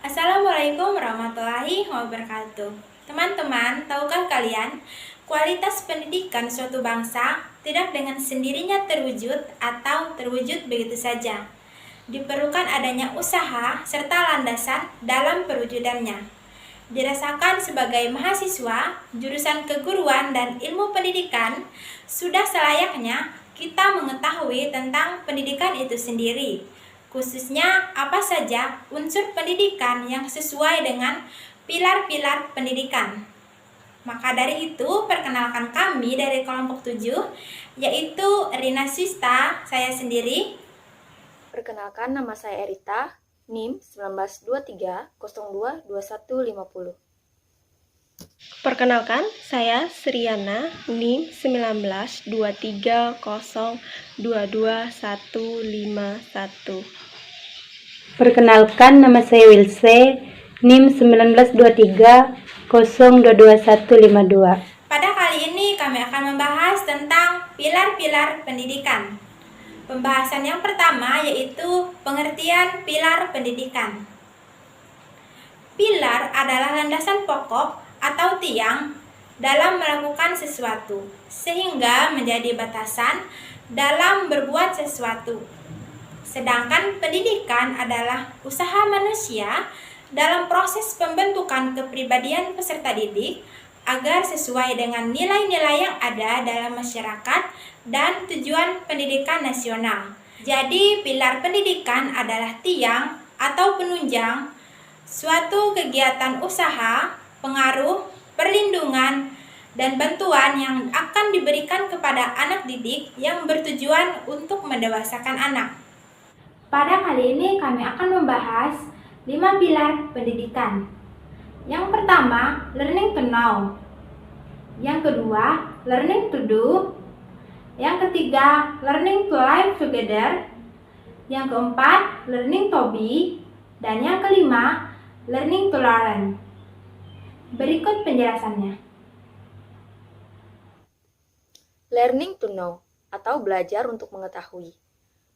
Assalamualaikum warahmatullahi wabarakatuh. Teman-teman, tahukah kalian, kualitas pendidikan suatu bangsa tidak dengan sendirinya terwujud atau terwujud begitu saja. Diperlukan adanya usaha serta landasan dalam perwujudannya. Dirasakan sebagai mahasiswa, jurusan keguruan dan ilmu pendidikan, sudah selayaknya kita mengetahui tentang pendidikan itu sendiri, khususnya apa saja unsur pendidikan yang sesuai dengan pilar-pilar pendidikan. Maka dari itu, perkenalkan kami dari kelompok 7, yaitu Rina Sista, saya sendiri. Perkenalkan, nama saya Erita, NIM 1923022150. Perkenalkan, saya Sriana, NIM 1923022151. Perkenalkan, nama saya Wilse, NIM 1923022152. Pada kali ini kami akan membahas tentang pilar-pilar pendidikan. Pembahasan yang pertama yaitu pengertian pilar pendidikan. Pilar adalah landasan pokok atau tiang dalam melakukan sesuatu, sehingga menjadi batasan dalam berbuat sesuatu. Sedangkan pendidikan adalah usaha manusia dalam proses pembentukan kepribadian peserta didik agar sesuai dengan nilai-nilai yang ada dalam masyarakat dan tujuan pendidikan nasional. Jadi, pilar pendidikan adalah tiang atau penunjang suatu kegiatan usaha, pengaruh, perlindungan, dan bantuan yang akan diberikan kepada anak didik yang bertujuan untuk mendewasakan anak. Pada kali ini kami akan membahas 5 pilar pendidikan. Yang pertama, learning to know. Yang kedua, learning to do. Yang ketiga, learning to live together. Yang keempat, learning to be. Dan yang kelima, learning to learn. Berikut penjelasannya. Learning to know atau belajar untuk mengetahui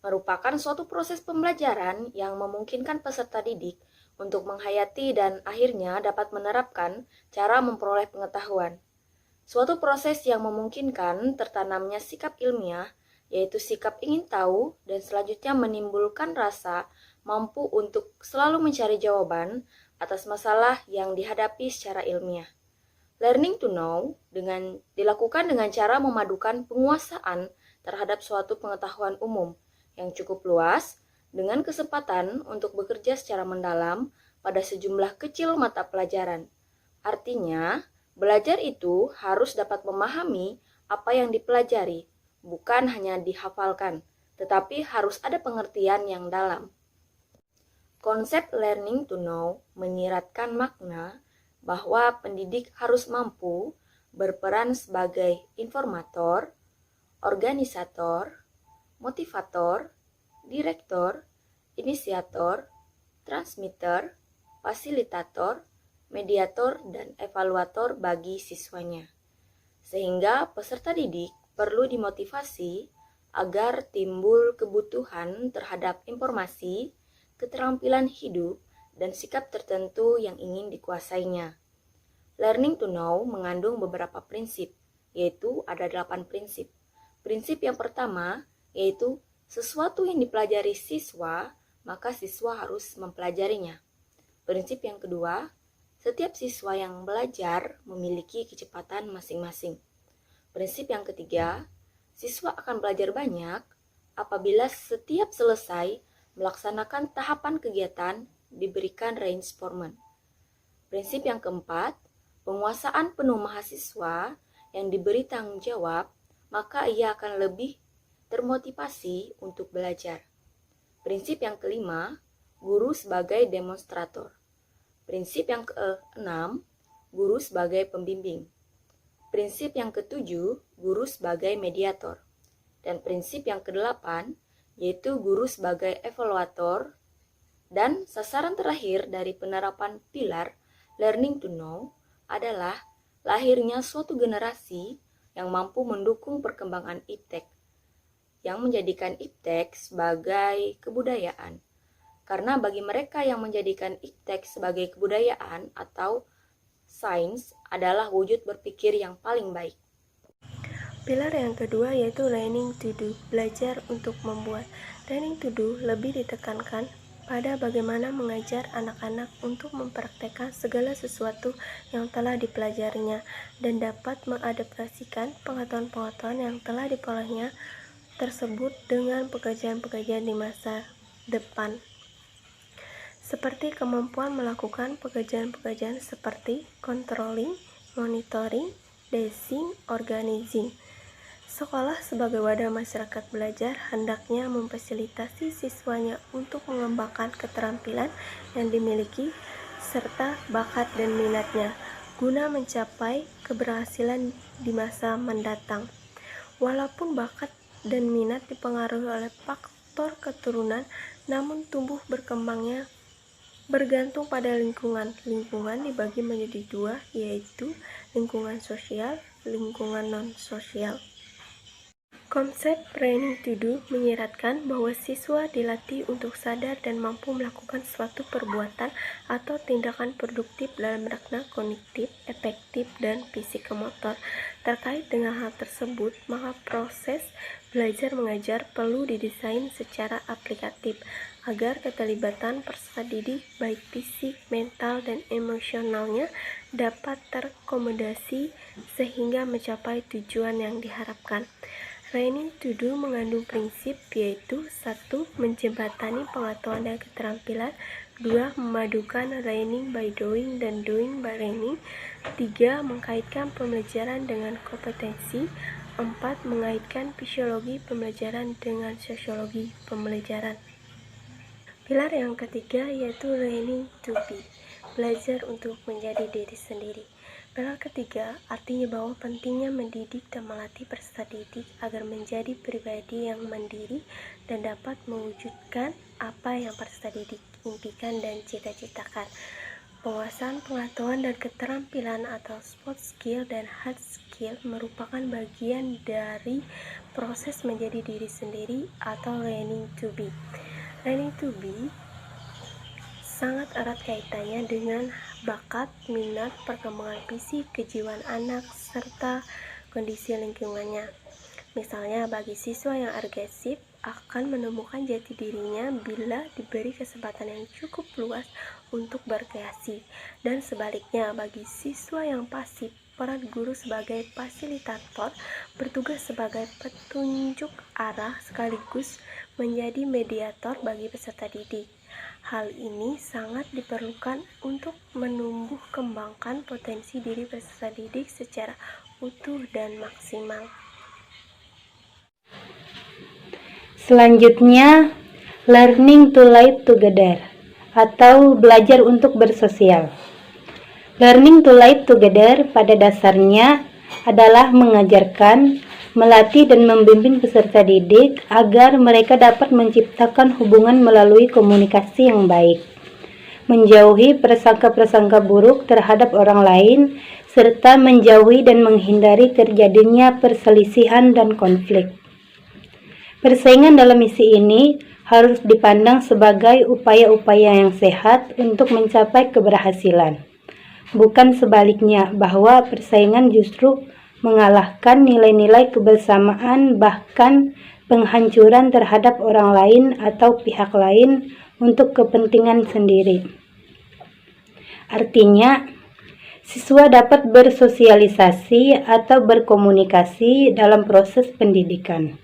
merupakan suatu proses pembelajaran yang memungkinkan peserta didik untuk menghayati dan akhirnya dapat menerapkan cara memperoleh pengetahuan. Suatu proses yang memungkinkan tertanamnya sikap ilmiah, yaitu sikap ingin tahu dan selanjutnya menimbulkan rasa mampu untuk selalu mencari jawaban atas masalah yang dihadapi secara ilmiah. Learning to know dilakukan dengan cara memadukan penguasaan terhadap suatu pengetahuan umum yang cukup luas dengan kesempatan untuk bekerja secara mendalam pada sejumlah kecil mata pelajaran. Artinya, belajar itu harus dapat memahami apa yang dipelajari, bukan hanya dihafalkan, tetapi harus ada pengertian yang dalam. Konsep learning to know menyiratkan makna bahwa pendidik harus mampu berperan sebagai informator, organisator, motivator, direktor, inisiator, transmitter, fasilitator, mediator, dan evaluator bagi siswanya. Sehingga peserta didik perlu dimotivasi agar timbul kebutuhan terhadap informasi, keterampilan hidup, dan sikap tertentu yang ingin dikuasainya. Learning to know mengandung beberapa prinsip, yaitu ada 8 prinsip. Prinsip yang pertama, yaitu sesuatu yang dipelajari siswa, maka siswa harus mempelajarinya. Prinsip yang kedua, setiap siswa yang belajar memiliki kecepatan masing-masing. Prinsip yang ketiga, siswa akan belajar banyak apabila setiap selesai melaksanakan tahapan kegiatan diberikan reinforcement. Prinsip yang keempat, penguasaan penuh mahasiswa yang diberi tanggung jawab, maka ia akan lebih termotivasi untuk belajar. Prinsip yang kelima, guru sebagai demonstrator. Prinsip yang keenam, guru sebagai pembimbing. Prinsip yang ketujuh, guru sebagai mediator. Dan prinsip yang kedelapan, yaitu guru sebagai evaluator. Dan sasaran terakhir dari penerapan pilar learning to know adalah lahirnya suatu generasi yang mampu mendukung perkembangan iptek, yang menjadikan iptek sebagai kebudayaan. Karena bagi mereka yang menjadikan iptek sebagai kebudayaan atau sains adalah wujud berpikir yang paling baik. Pilar yang kedua yaitu learning to do, belajar untuk membuat. Learning to do lebih ditekankan pada bagaimana mengajar anak-anak untuk mempraktekkan segala sesuatu yang telah dipelajarinya dan dapat mengadaptasikan pengetahuan-pengetahuan yang telah diperolehnya tersebut dengan pekerjaan-pekerjaan di masa depan. Seperti kemampuan melakukan pekerjaan-pekerjaan seperti controlling, monitoring, design, organizing. Sekolah sebagai wadah masyarakat belajar hendaknya memfasilitasi siswanya untuk mengembangkan keterampilan yang dimiliki serta bakat dan minatnya guna mencapai keberhasilan di masa mendatang. Walaupun bakat dan minat dipengaruhi oleh faktor keturunan, namun tumbuh berkembangnya bergantung pada lingkungan. Lingkungan dibagi menjadi dua, yaitu lingkungan sosial, lingkungan non-sosial. Konsep learning to do menyiratkan bahwa siswa dilatih untuk sadar dan mampu melakukan suatu perbuatan atau tindakan produktif dalam makna kognitif, efektif, dan psikomotor. Terkait dengan hal tersebut, maka proses belajar mengajar perlu didesain secara aplikatif agar keterlibatan peserta didik baik fisik, mental, dan emosionalnya dapat terkomodasi sehingga mencapai tujuan yang diharapkan. Learning to do mengandung prinsip yaitu 1. Menjembatani pengetahuan dan keterampilan, 2. Memadukan learning by doing dan doing by learning, 3. Mengkaitkan pembelajaran dengan kompetensi, 4. Mengaitkan fisiologi pembelajaran dengan sosiologi pembelajaran. Pilar yang ketiga yaitu learning to be, belajar untuk menjadi diri sendiri. Pilar ketiga artinya bahwa pentingnya mendidik dan melatih peserta didik agar menjadi pribadi yang mandiri dan dapat mewujudkan apa yang peserta didik impikan dan cita-citakan. Penguasaan pengetahuan dan keterampilan atau soft skill dan hard skill merupakan bagian dari proses menjadi diri sendiri atau learning to be. Learning to be sangat erat kaitannya dengan bakat, minat, perkembangan fisik, kejiwaan anak, serta kondisi lingkungannya. Misalnya, bagi siswa yang agresif akan menemukan jati dirinya bila diberi kesempatan yang cukup luas untuk berkreasi. Dan sebaliknya, bagi siswa yang pasif, peran guru sebagai fasilitator bertugas sebagai petunjuk arah sekaligus menjadi mediator bagi peserta didik. Hal ini sangat diperlukan untuk menumbuh kembangkan potensi diri peserta didik secara utuh dan maksimal. Selanjutnya, learning to live together atau belajar untuk bersosial. Learning to live together pada dasarnya adalah mengajarkan, melatih dan membimbing peserta didik agar mereka dapat menciptakan hubungan melalui komunikasi yang baik, menjauhi prasangka-prasangka buruk terhadap orang lain, serta menjauhi dan menghindari terjadinya perselisihan dan konflik. Persaingan dalam misi ini harus dipandang sebagai upaya-upaya yang sehat untuk mencapai keberhasilan, bukan sebaliknya bahwa persaingan justru mengalahkan nilai-nilai kebersamaan, bahkan penghancuran terhadap orang lain atau pihak lain untuk kepentingan sendiri. Artinya, siswa dapat bersosialisasi atau berkomunikasi dalam proses pendidikan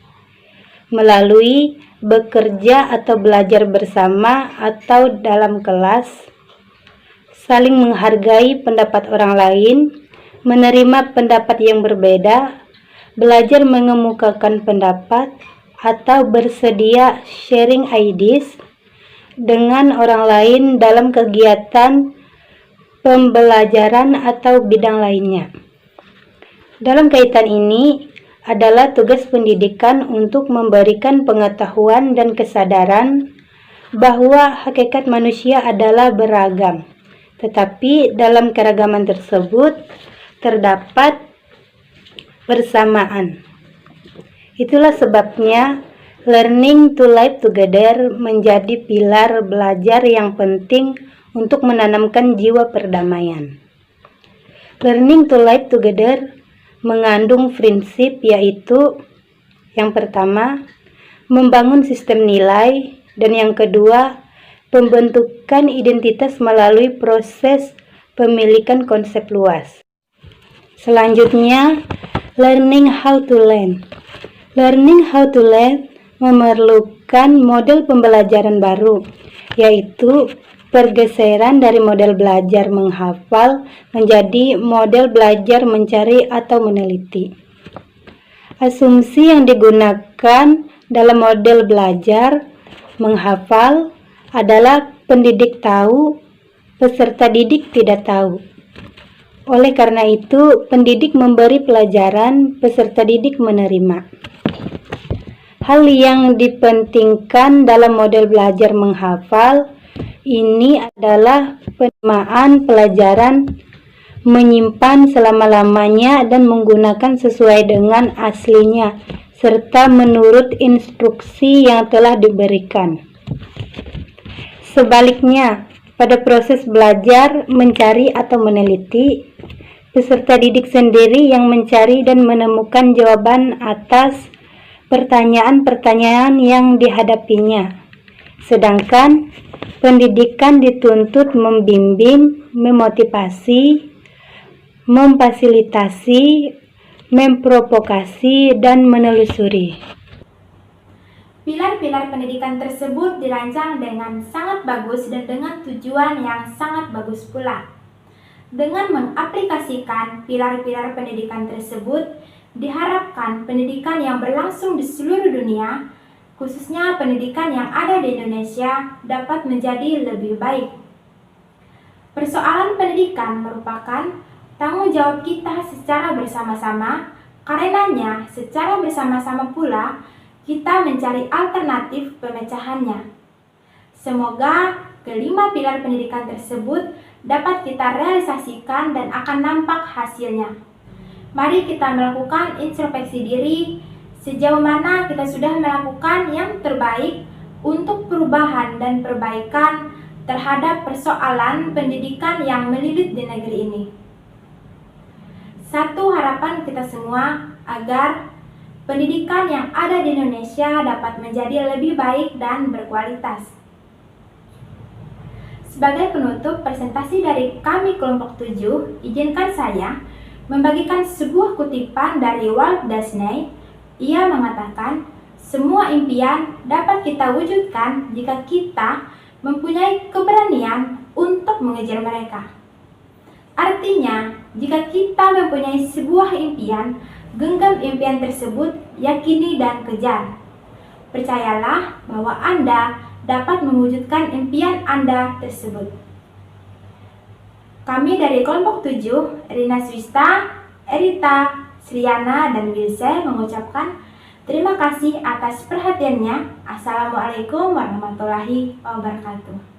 melalui bekerja atau belajar bersama atau dalam kelas, saling menghargai pendapat orang lain, menerima pendapat yang berbeda, belajar mengemukakan pendapat, atau bersedia sharing ideas dengan orang lain dalam kegiatan pembelajaran atau bidang lainnya. Dalam kaitan ini adalah tugas pendidikan untuk memberikan pengetahuan dan kesadaran bahwa hakikat manusia adalah beragam, tetapi dalam keragaman tersebut terdapat persamaan. Itulah sebabnya learning to live together menjadi pilar belajar yang penting untuk menanamkan jiwa perdamaian. Learning to live together mengandung prinsip yaitu yang pertama, membangun sistem nilai, dan yang kedua, pembentukan identitas melalui proses pemilikan konsep luas. Selanjutnya, learning how to learn. Learning how to learn memerlukan model pembelajaran baru, yaitu pergeseran dari model belajar menghafal menjadi model belajar mencari atau meneliti. Asumsi yang digunakan dalam model belajar menghafal adalah pendidik tahu, peserta didik tidak tahu. Oleh karena itu, pendidik memberi pelajaran, peserta didik menerima. Hal yang dipentingkan dalam model belajar menghafal ini adalah penerimaan pelajaran, menyimpan selama-lamanya dan menggunakan sesuai dengan aslinya, serta menurut instruksi yang telah diberikan. Sebaliknya, pada proses belajar, mencari atau meneliti, peserta didik sendiri yang mencari dan menemukan jawaban atas pertanyaan-pertanyaan yang dihadapinya. Sedangkan pendidikan dituntut membimbing, memotivasi, memfasilitasi, memprovokasi, dan menelusuri. Pilar-pilar pendidikan tersebut dirancang dengan sangat bagus dan dengan tujuan yang sangat bagus pula. Dengan mengaplikasikan pilar-pilar pendidikan tersebut, diharapkan pendidikan yang berlangsung di seluruh dunia, khususnya pendidikan yang ada di Indonesia, dapat menjadi lebih baik. Persoalan pendidikan merupakan tanggung jawab kita secara bersama-sama, karenanya secara bersama-sama pula kita mencari alternatif pemecahannya. Semoga kelima pilar pendidikan tersebut dapat kita realisasikan dan akan nampak hasilnya. Mari kita melakukan introspeksi diri, sejauh mana kita sudah melakukan yang terbaik untuk perubahan dan perbaikan terhadap persoalan pendidikan yang melilit di negeri ini. Satu harapan kita semua agar pendidikan yang ada di Indonesia dapat menjadi lebih baik dan berkualitas. Sebagai penutup presentasi dari kami kelompok 7, izinkan saya membagikan sebuah kutipan dari Walt Disney. Ia mengatakan, semua impian dapat kita wujudkan jika kita mempunyai keberanian untuk mengejar mereka. Artinya, jika kita mempunyai sebuah impian, genggam impian tersebut, yakini dan kejar. Percayalah bahwa Anda dapat mewujudkan impian Anda tersebut. Kami dari kelompok 7, Rina Swista, Erita, Sriana, dan Wilse mengucapkan terima kasih atas perhatiannya. Assalamualaikum warahmatullahi wabarakatuh.